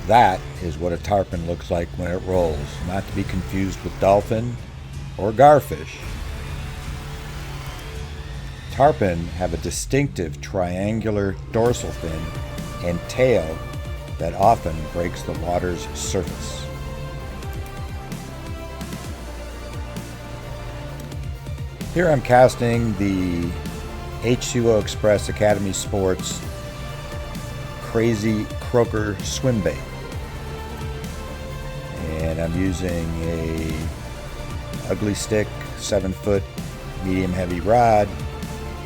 That is what a tarpon looks like when it rolls, not to be confused with dolphin or garfish. Tarpon have a distinctive triangular dorsal fin and tail that often breaks the water's surface. Here I'm casting the H2O Express Academy Sports Crazy Croaker swim bait. And I'm using a ugly stick 7-foot medium heavy rod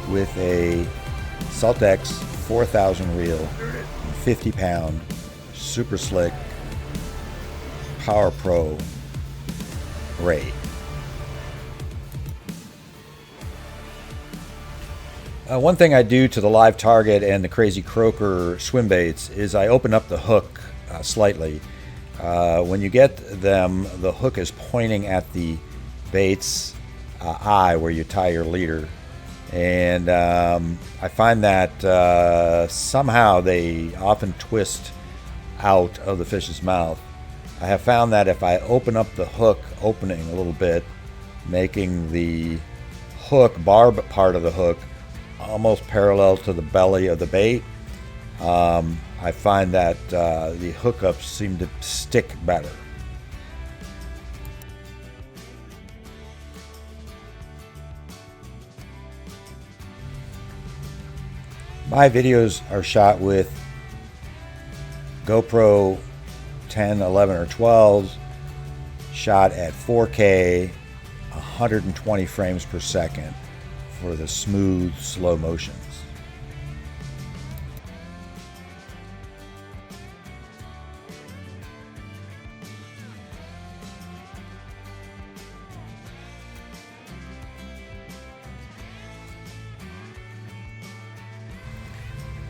with a Saltex 4000 reel and 50-pound super slick Power Pro braid. One thing I do to the live target and the Crazy Croaker swim baits is I open up the hook slightly. When you get them, the hook is pointing at the bait's eye where you tie your leader. And I find that somehow they often twist out of the fish's mouth. I have found that if I open up the hook opening a little bit, making the hook, barb part of the hook, almost parallel to the belly of the bait, I find that the hookups seem to stick better. My videos are shot with GoPro 10, 11, or 12s, shot at 4K, 120 frames per second for the smooth, slow motions.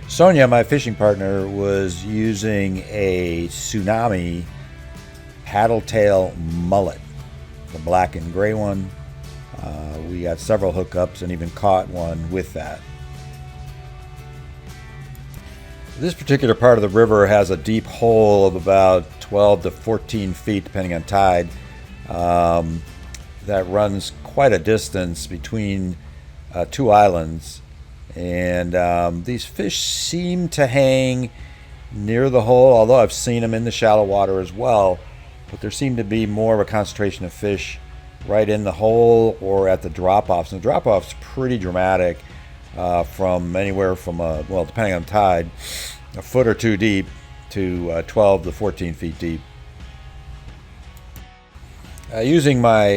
Sonia, my fishing partner, was using a Tsunami paddle tail mullet, the black and gray one. We got several hookups and even caught one with that. This particular part of the river has a deep hole of about 12 to 14 feet, depending on tide, that runs quite a distance between two islands. And these fish seem to hang near the hole, although I've seen them in the shallow water as well. But there seemed to be more of a concentration of fish right in the hole or at the drop-offs. And the drop-off's pretty dramatic, from anywhere from, well, depending on tide, a foot or two deep to 12 to 14 feet deep. Using my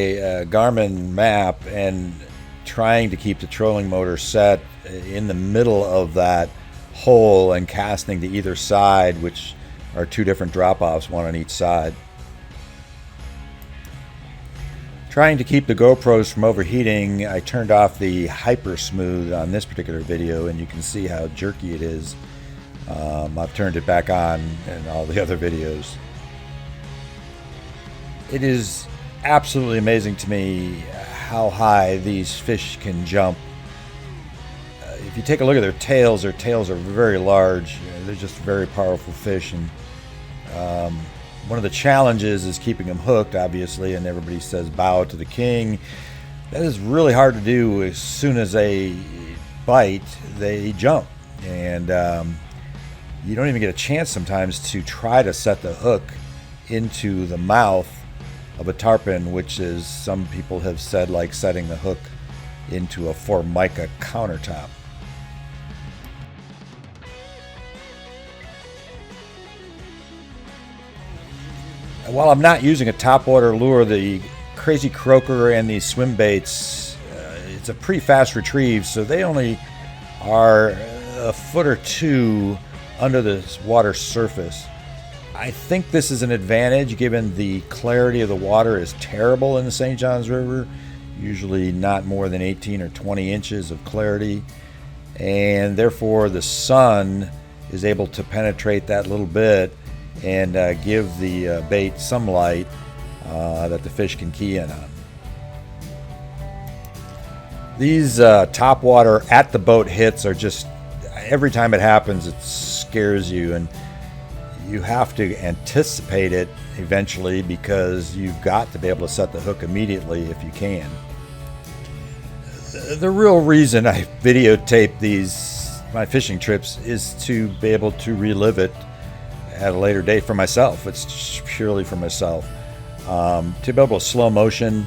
Garmin map and trying to keep the trolling motor set in the middle of that hole and casting to either side, which are two different drop-offs, one on each side. Trying to keep the GoPros from overheating, I turned off the hyper smooth on this particular video, and you can see how jerky it is. I've turned it back on in all the other videos. It is absolutely amazing to me how high these fish can jump. If you take a look at their tails are very large. They're just very powerful fish, and one of the challenges is keeping them hooked, obviously, and everybody says bow to the king. That is really hard to do. As soon as they bite, they jump, and you don't even get a chance sometimes to try to set the hook into the mouth of a tarpon, which is, some people have said, like setting the hook into a Formica countertop. While I'm not using a topwater lure, the Crazy Croaker and these swim baits, it's a pretty fast retrieve, so they only are a foot or two under the water surface. I think this is an advantage given the clarity of the water is terrible in the St. Johns River, usually not more than 18 or 20 inches of clarity, and therefore the sun is able to penetrate that little bit and give the bait some light that the fish can key in on. These topwater at the boat hits are just, every time it happens, it scares you, and you have to anticipate it eventually, because you've got to be able to set the hook immediately if you can. The real reason I videotape my fishing trips is to be able to relive it at a later date for myself. It's purely for myself. To be able to slow motion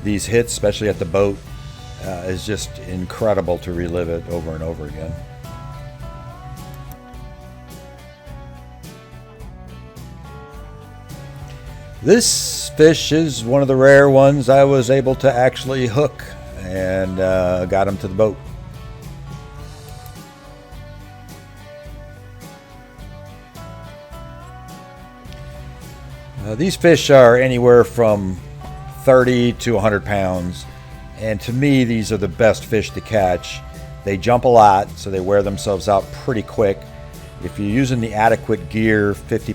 these hits, especially at the boat, is just incredible to relive it over and over again. This fish is one of the rare ones I was able to actually hook, and got him to the boat. These fish are anywhere from 30 to 100 pounds, and to me these are the best fish to catch. They jump a lot, so they wear themselves out pretty quick. If you're using the adequate gear, 40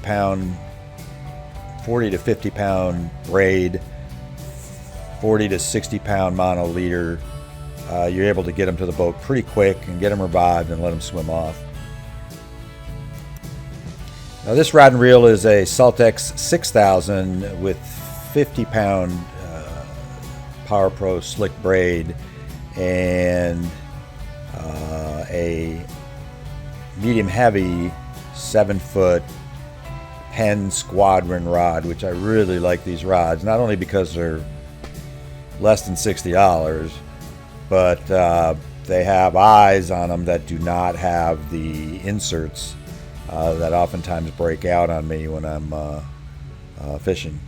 to 50 pound braid, 40 to 60 pound mono leader, you're able to get them to the boat pretty quick and get them revived and let them swim off. Now, this rod and reel is a Saltex 6000 with 50 pound Power Pro slick braid and a medium heavy 7-foot Penn Squadron rod, which I really like these rods, not only because they're less than $60, but they have eyes on them that do not have the inserts that oftentimes break out on me when I'm fishing.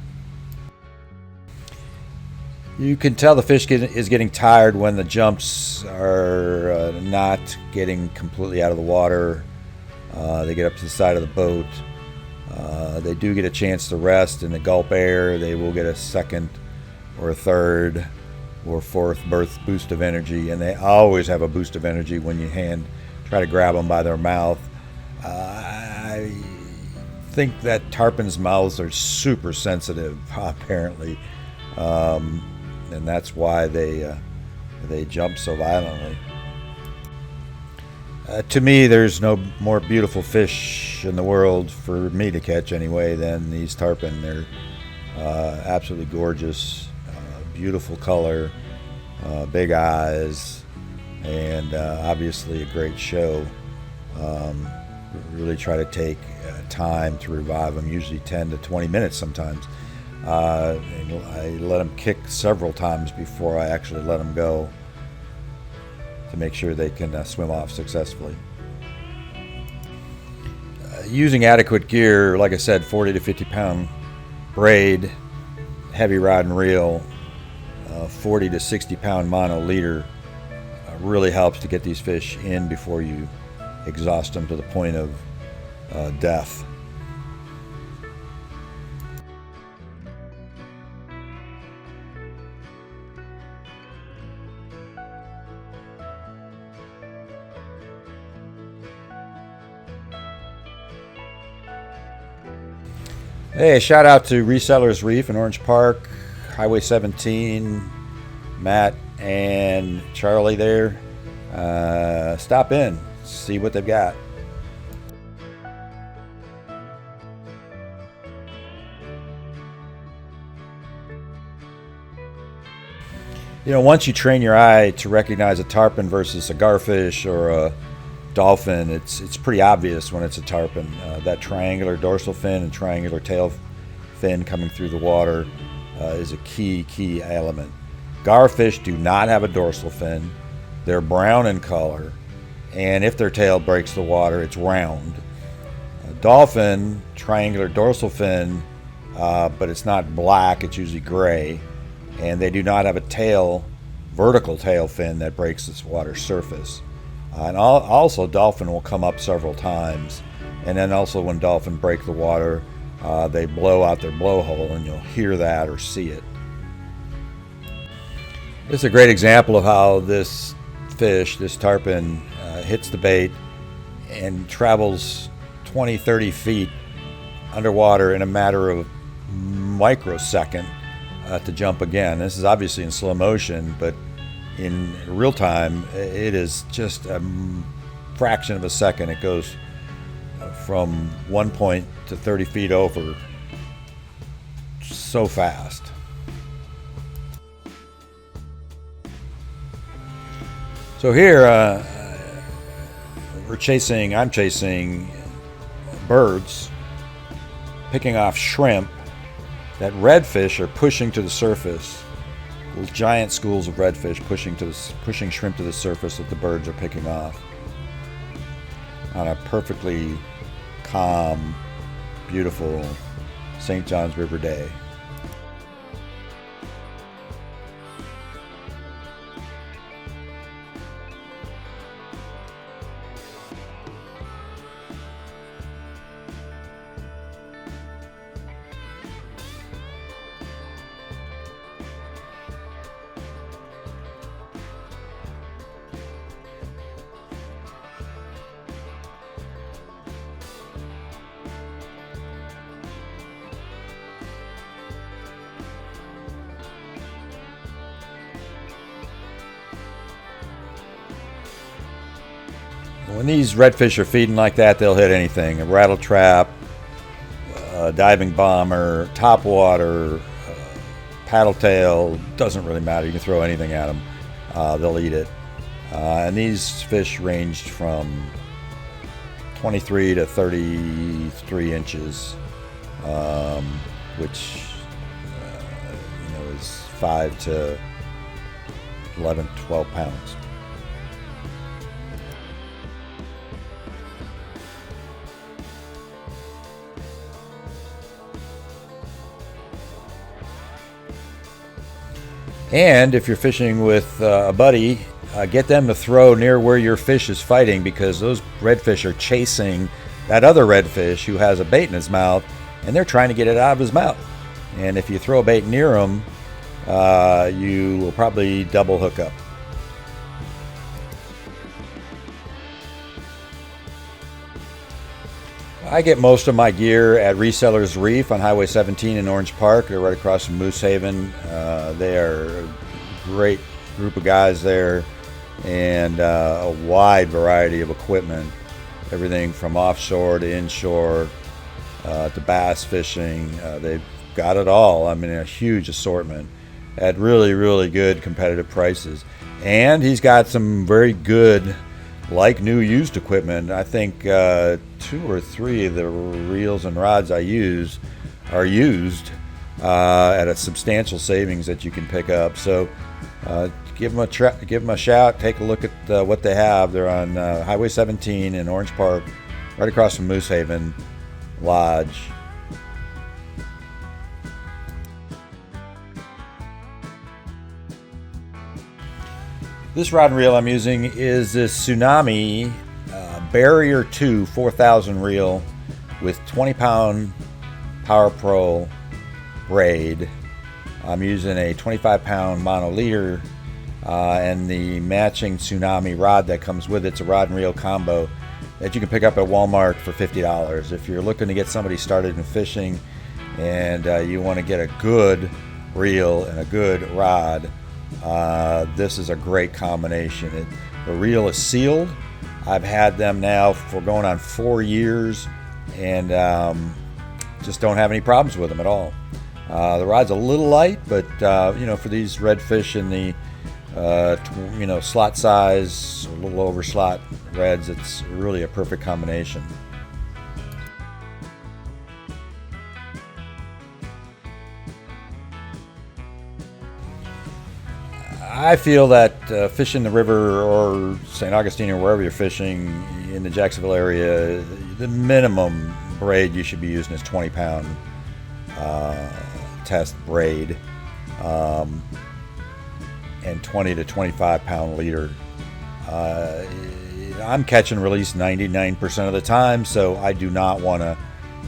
You can tell the fish is getting tired when the jumps are not getting completely out of the water. They get up to the side of the boat. They do get a chance to rest and to gulp air. They will get a second or a third or fourth boost of energy, and they always have a boost of energy when you try to grab them by their mouth. I think that tarpon's mouths are super sensitive, apparently, and that's why they jump so violently. To me, there's no more beautiful fish in the world, for me to catch anyway, than these tarpon. They're absolutely gorgeous, beautiful color, big eyes, and obviously a great show. Really try to take time to revive them, usually 10 to 20 minutes sometimes. And I let them kick several times before I actually let them go, to make sure they can swim off successfully. Using adequate gear, like I said, 40 to 50 pound braid, heavy rod and reel, 40 to 60 pound mono leader, really helps to get these fish in before you exhaust them to the point of death. Hey, shout out to Resellers Reef in Orange Park, Highway 17, Matt and Charlie there. Stop in, see what they've got. You know, once you train your eye to recognize a tarpon versus a garfish or a dolphin, it's pretty obvious when it's a tarpon. That triangular dorsal fin and triangular tail fin coming through the water is a key element. Garfish do not have a dorsal fin. They're brown in color, and if their tail breaks the water, it's round. Dolphin, triangular dorsal fin, but it's not black, it's usually gray, and they do not have a vertical tail fin that breaks this water surface. And also, dolphin will come up several times, and then also when dolphin break the water, they blow out their blowhole, and you'll hear that or see it. This is a great example of how this fish, this tarpon, hits the bait and travels 20-30 feet underwater in a matter of microsecond to jump again. This is obviously in slow motion, but in real time, it is just a fraction of a second. It goes from one point to 30 feet over so fast. So here I'm chasing birds, picking off shrimp that redfish are pushing to the surface. Giant schools of redfish pushing shrimp to the surface that the birds are picking off on a perfectly calm, beautiful St. Johns River day. When these redfish are feeding like that, they'll hit anything. A rattle trap, a diving bomber, topwater, paddle tail, doesn't really matter. You can throw anything at them. They'll eat it. And these fish ranged from 23 to 33 inches, which is 5 to 11, 12 pounds. And if you're fishing with a buddy, get them to throw near where your fish is fighting, because those redfish are chasing that other redfish who has a bait in his mouth, and they're trying to get it out of his mouth. And if you throw a bait near them, you will probably double hook up. I get most of my gear at Resellers Reef on Highway 17 in Orange Park. They're right across from Moose Haven. They are a great group of guys there, and a wide variety of equipment. Everything from offshore to inshore to bass fishing. They've got it all. I mean, a huge assortment at really, really good competitive prices. And he's got some very good, like new used equipment. I think 2 or 3 of the reels and rods I use are used at a substantial savings that you can pick up. So give them a shout. Take a look at what they have. They're on Highway 17 in Orange Park, right across from Moose Haven Lodge. This rod and reel I'm using is this Tsunami Barrier 2 4000 reel with 20-pound Power Pro braid. I'm using a 25-pound mono leader and the matching Tsunami rod that comes with it. It's a rod and reel combo that you can pick up at Walmart for $50. If you're looking to get somebody started in fishing and you want to get a good reel and a good rod, this is a great combination. The reel is sealed. I've had them now for going on 4 years, and just don't have any problems with them at all. The rod's a little light, but for these redfish in the slot size, a little over slot reds, it's really a perfect combination. I feel that fishing the river or St. Augustine or wherever you're fishing in the Jacksonville area, the minimum braid you should be using is 20-pound test braid and 20 to 25-pound leader. I'm catch and release 99% of the time, so I do not want to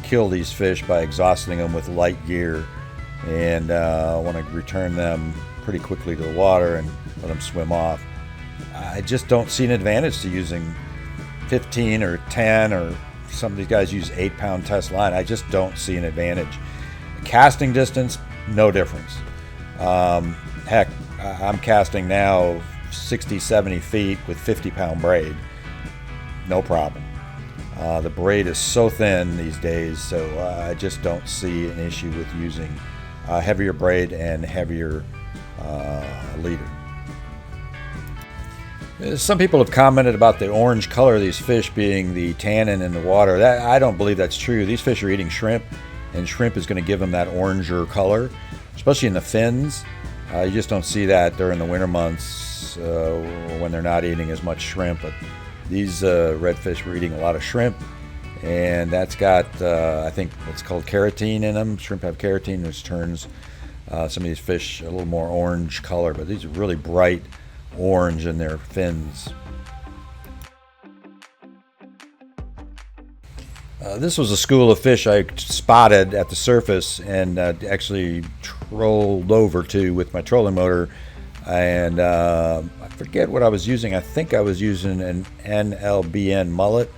kill these fish by exhausting them with light gear, and want to return them pretty quickly to the water and let them swim off. I just don't see an advantage to using 15 or 10, or some of these guys use 8-pound test line. I just don't see an advantage. Casting distance, no difference. Heck, I'm casting now 60, 70 feet with 50-pound braid. No problem. The braid is so thin these days, so I just don't see an issue with using heavier braid and heavier leader. Some people have commented about the orange color of these fish being the tannin in the water. I don't believe that's true. These fish are eating shrimp, and shrimp is going to give them that oranger color, especially in the fins. You just don't see that during the winter months when they're not eating as much shrimp. But these redfish were eating a lot of shrimp, and that's got, I think, what's called carotene in them. Shrimp have carotene, which turns some of these fish a little more orange color, but these are really bright orange in their fins. This was a school of fish I spotted at the surface and actually trolled over to with my trolling motor, and I forget what I was using. I think I was using an NLBN mullet,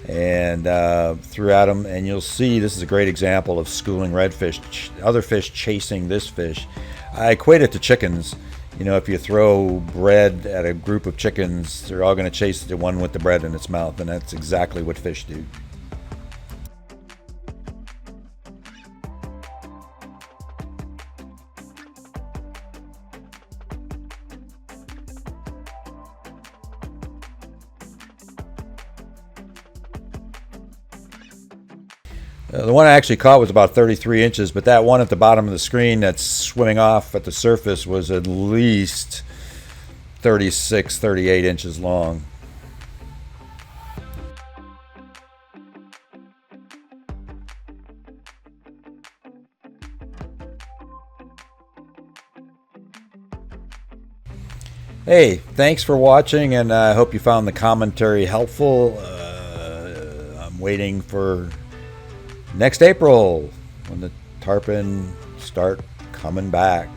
and threw at them, and you'll see this is a great example of schooling redfish, other fish chasing this fish. I equate it to chickens. You know, if you throw bread at a group of chickens, they're all going to chase the one with the bread in its mouth, and that's exactly what fish do. The one I actually caught was about 33 inches, but that one at the bottom of the screen that's swimming off at the surface was at least 36, 38 inches long. Hey, thanks for watching, and I hope you found the commentary helpful. I'm waiting for next April when the tarpon start coming back.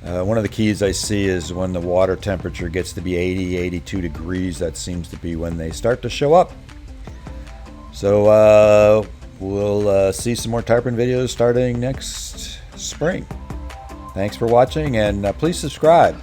One of the keys I see is when the water temperature gets to be 80, 82 degrees. That seems to be when they start to show up. So we'll see some more tarpon videos starting next spring. Thanks for watching, and please subscribe.